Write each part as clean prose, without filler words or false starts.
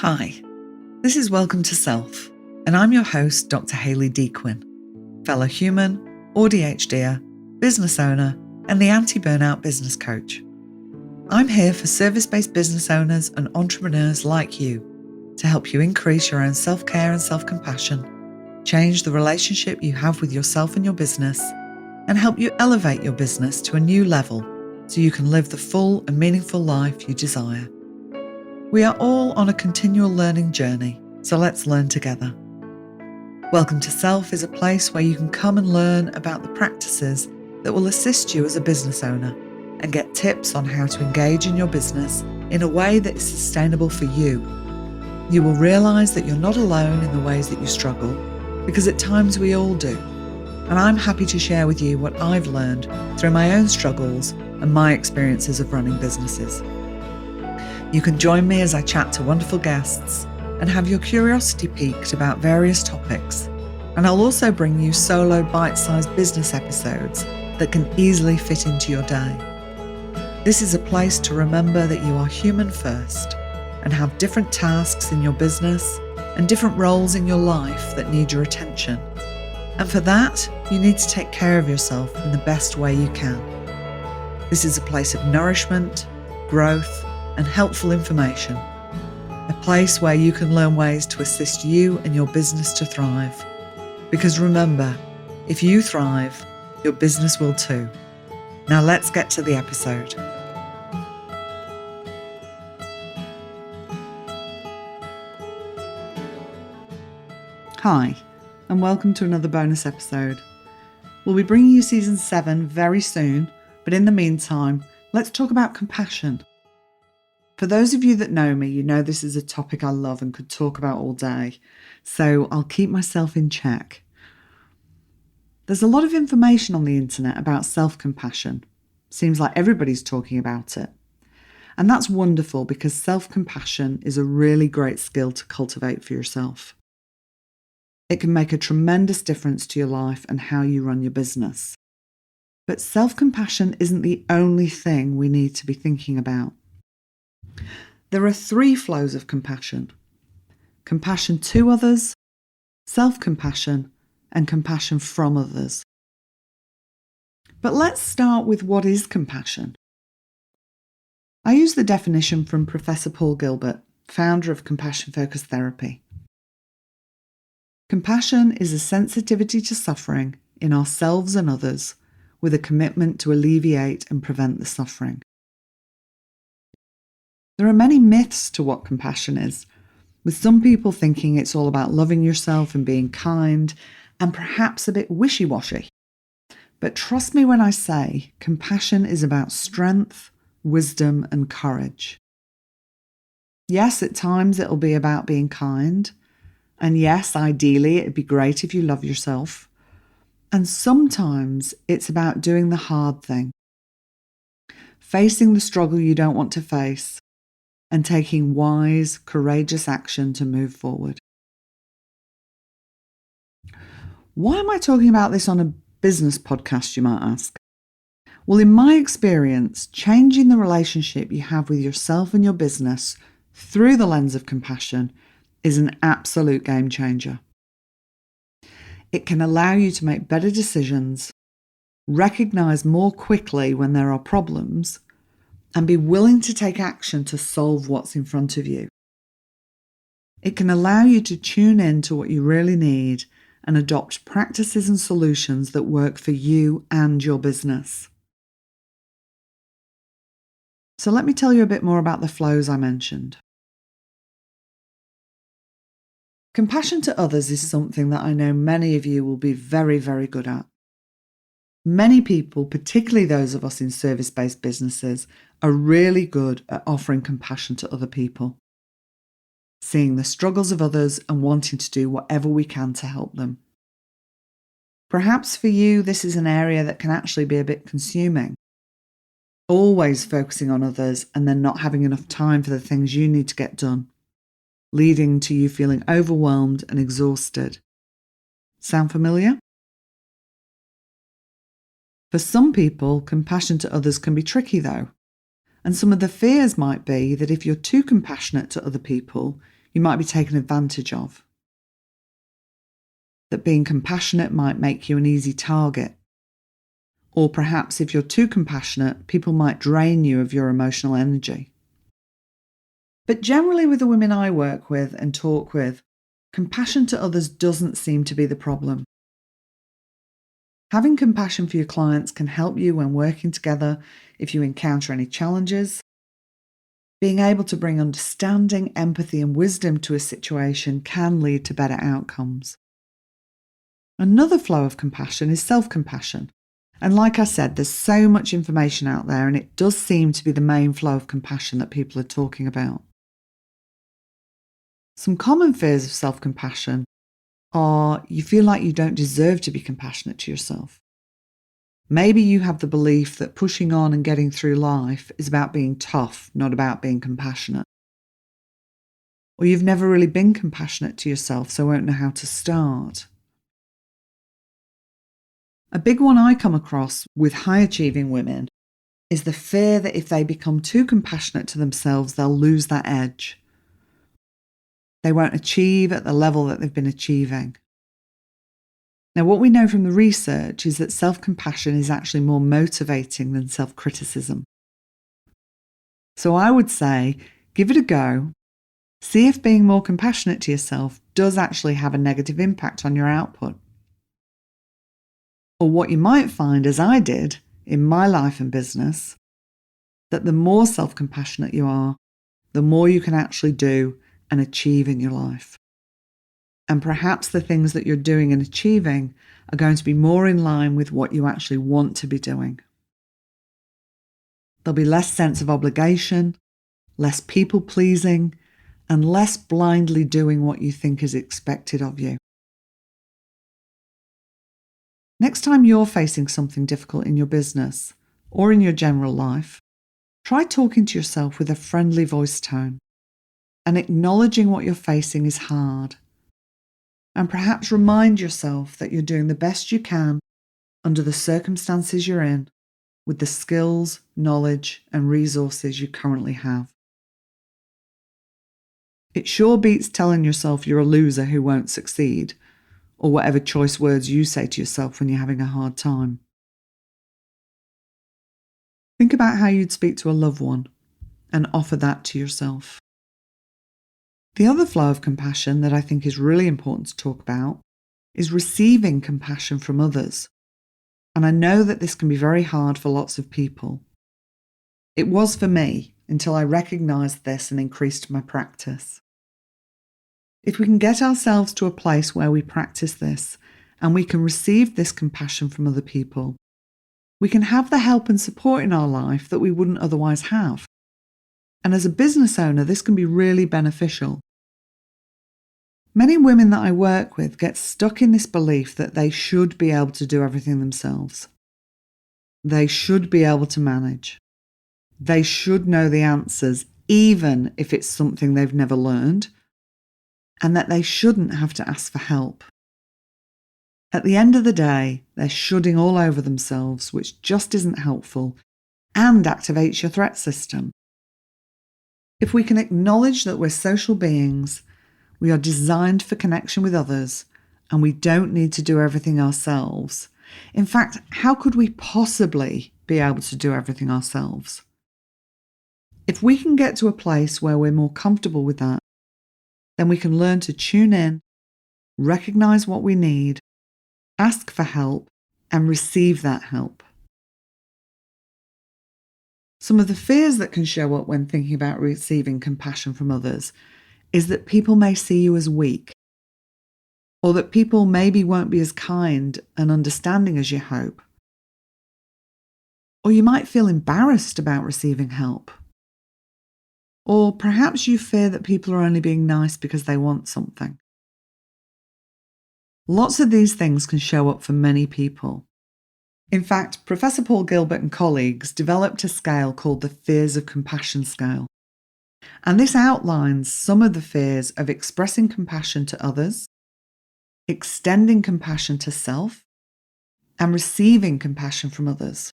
Hi, this is Welcome to Self, and I'm your host, Dr. Hayley Quinn, fellow human, ADHDer, business owner, and the anti-burnout business coach. I'm here for service-based business owners and entrepreneurs like you to help you increase your own self-care and self-compassion, change the relationship you have with yourself and your business, and help you elevate your business to a new level so you can live the full and meaningful life you desire. We are all on a continual learning journey, so let's learn together. Welcome to Self is a place where you can come and learn about the practices that will assist you as a business owner and get tips on how to engage in your business in a way that is sustainable for you. You will realise that you're not alone in the ways that you struggle, because at times we all do. And I'm happy to share with you what I've learned through my own struggles and my experiences of running businesses. You can join me as I chat to wonderful guests and have your curiosity piqued about various topics. And I'll also bring you solo bite-sized business episodes that can easily fit into your day. This is a place to remember that you are human first and have different tasks in your business and different roles in your life that need your attention. And for that, you need to take care of yourself in the best way you can. This is a place of nourishment, growth, and helpful information. A place where you can learn ways to assist you and your business to thrive. Because remember, if you thrive, your business will too. Now let's get to the episode. Hi, and welcome to another bonus episode. We'll be bringing you season 7 very soon, but in the meantime, let's talk about compassion. For those of you that know me, you know this is a topic I love and could talk about all day, so I'll keep myself in check. There's a lot of information on the internet about self-compassion. Seems like everybody's talking about it. And that's wonderful because self-compassion is a really great skill to cultivate for yourself. It can make a tremendous difference to your life and how you run your business. But self-compassion isn't the only thing we need to be thinking about. There are 3 flows of compassion: compassion to others, self-compassion, and compassion from others. But let's start with what is compassion. I use the definition from Professor Paul Gilbert, founder of compassion-focused therapy. Compassion is a sensitivity to suffering in ourselves and others, with a commitment to alleviate and prevent the suffering. There are many myths to what compassion is, with some people thinking it's all about loving yourself and being kind, and perhaps a bit wishy-washy. But trust me when I say compassion is about strength, wisdom, and courage. Yes, at times it'll be about being kind, and yes, ideally it'd be great if you love yourself. And sometimes it's about doing the hard thing, facing the struggle you don't want to face, and taking wise, courageous action to move forward. Why am I talking about this on a business podcast, you might ask? Well, in my experience, changing the relationship you have with yourself and your business through the lens of compassion is an absolute game changer. It can allow you to make better decisions, recognize more quickly when there are problems, and be willing to take action to solve what's in front of you. It can allow you to tune in to what you really need and adopt practices and solutions that work for you and your business. So let me tell you a bit more about the flows I mentioned. Compassion to others is something that I know many of you will be very, very good at. Many people, particularly those of us in service-based businesses, are really good at offering compassion to other people, seeing the struggles of others and wanting to do whatever we can to help them. Perhaps for you, this is an area that can actually be a bit consuming, always focusing on others and then not having enough time for the things you need to get done, leading to you feeling overwhelmed and exhausted. Sound familiar? For some people, compassion to others can be tricky though, and some of the fears might be that if you're too compassionate to other people, you might be taken advantage of. That being compassionate might make you an easy target. Or perhaps if you're too compassionate, people might drain you of your emotional energy. But generally with the women I work with and talk with, compassion to others doesn't seem to be the problem. Having compassion for your clients can help you when working together if you encounter any challenges. Being able to bring understanding, empathy, and wisdom to a situation can lead to better outcomes. Another flow of compassion is self-compassion. And like I said, there's so much information out there, and it does seem to be the main flow of compassion that people are talking about. Some common fears of self-compassion are you feel like you don't deserve to be compassionate to yourself. Maybe you have the belief that pushing on and getting through life is about being tough, not about being compassionate. Or you've never really been compassionate to yourself, so won't know how to start. A big one I come across with high-achieving women is the fear that if they become too compassionate to themselves, they'll lose that edge. They won't achieve at the level that they've been achieving. Now, what we know from the research is that self-compassion is actually more motivating than self-criticism. So I would say, give it a go. See if being more compassionate to yourself does actually have a negative impact on your output. Or what you might find, as I did in my life and business, that the more self-compassionate you are, the more you can actually do and achieve in your life. And perhaps the things that you're doing and achieving are going to be more in line with what you actually want to be doing. There'll be less sense of obligation, less people-pleasing, and less blindly doing what you think is expected of you. Next time you're facing something difficult in your business or in your general life, try talking to yourself with a friendly voice tone and acknowledging what you're facing is hard. And perhaps remind yourself that you're doing the best you can under the circumstances you're in with the skills, knowledge, and resources you currently have. It sure beats telling yourself you're a loser who won't succeed, or whatever choice words you say to yourself when you're having a hard time. Think about how you'd speak to a loved one and offer that to yourself. The other flow of compassion that I think is really important to talk about is receiving compassion from others. And I know that this can be very hard for lots of people. It was for me until I recognised this and increased my practice. If we can get ourselves to a place where we practice this and we can receive this compassion from other people, we can have the help and support in our life that we wouldn't otherwise have. And as a business owner, this can be really beneficial. Many women that I work with get stuck in this belief that they should be able to do everything themselves. They should be able to manage. They should know the answers, even if it's something they've never learned, and that they shouldn't have to ask for help. At the end of the day, they're shoulding all over themselves, which just isn't helpful and activates your threat system. If we can acknowledge that we're social beings, we are designed for connection with others, and we don't need to do everything ourselves. In fact, how could we possibly be able to do everything ourselves? If we can get to a place where we're more comfortable with that, then we can learn to tune in, recognize what we need, ask for help, and receive that help. Some of the fears that can show up when thinking about receiving compassion from others is that people may see you as weak, or that people maybe won't be as kind and understanding as you hope. Or you might feel embarrassed about receiving help. Or perhaps you fear that people are only being nice because they want something. Lots of these things can show up for many people. In fact, Professor Paul Gilbert and colleagues developed a scale called the Fears of Compassion Scale. And this outlines some of the fears of expressing compassion to others, extending compassion to self, and receiving compassion from others.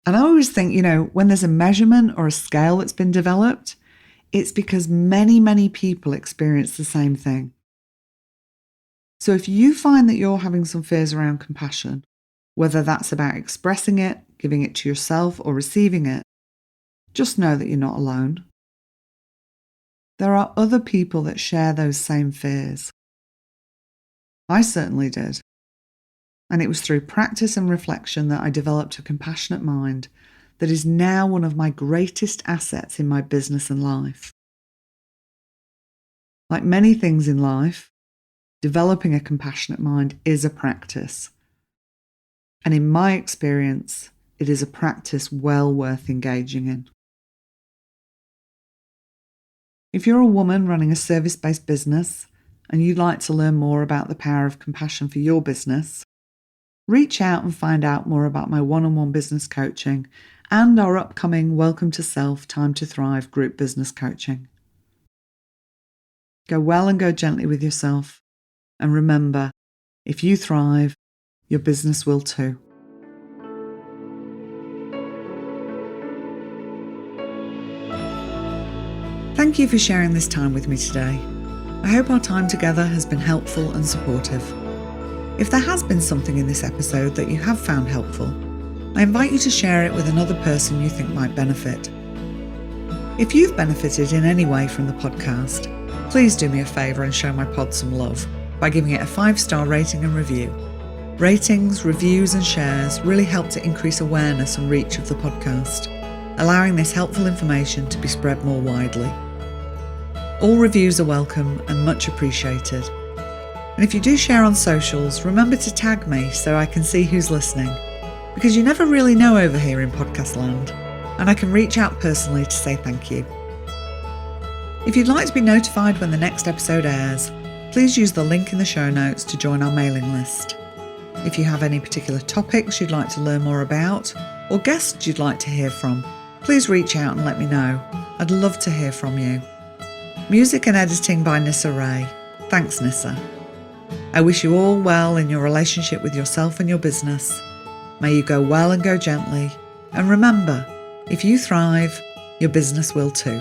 And I always think, when there's a measurement or a scale that's been developed, It's because many, many people experience the same thing. So if you find that you're having some fears around compassion, whether that's about expressing it, giving it to yourself, or receiving it, just know that you're not alone. There are other people that share those same fears. I certainly did. And it was through practice and reflection that I developed a compassionate mind that is now one of my greatest assets in my business and life. Like many things in life, developing a compassionate mind is a practice. And in my experience, it is a practice well worth engaging in. If you're a woman running a service-based business and you'd like to learn more about the power of compassion for your business, reach out and find out more about my one-on-one business coaching and our upcoming Welcome to Self, Time to Thrive group business coaching. Go well and go gently with yourself. And remember, if you thrive, your business will too. Thank you for sharing this time with me today. I hope our time together has been helpful and supportive. If there has been something in this episode that you have found helpful, I invite you to share it with another person you think might benefit. If you've benefited in any way from the podcast, please do me a favour and show my pod some love by giving it a 5-star rating and review. Ratings, reviews and shares really help to increase awareness and reach of the podcast, allowing this helpful information to be spread more widely. All reviews are welcome and much appreciated. And if you do share on socials, remember to tag me so I can see who's listening, because you never really know over here in podcast land, and I can reach out personally to say thank you. If you'd like to be notified when the next episode airs, please use the link in the show notes to join our mailing list. If you have any particular topics you'd like to learn more about, or guests you'd like to hear from, please reach out and let me know. I'd love to hear from you. Music and editing by Nissa Ray. Thanks, Nissa. I wish you all well in your relationship with yourself and your business. May you go well and go gently. And remember, if you thrive, your business will too.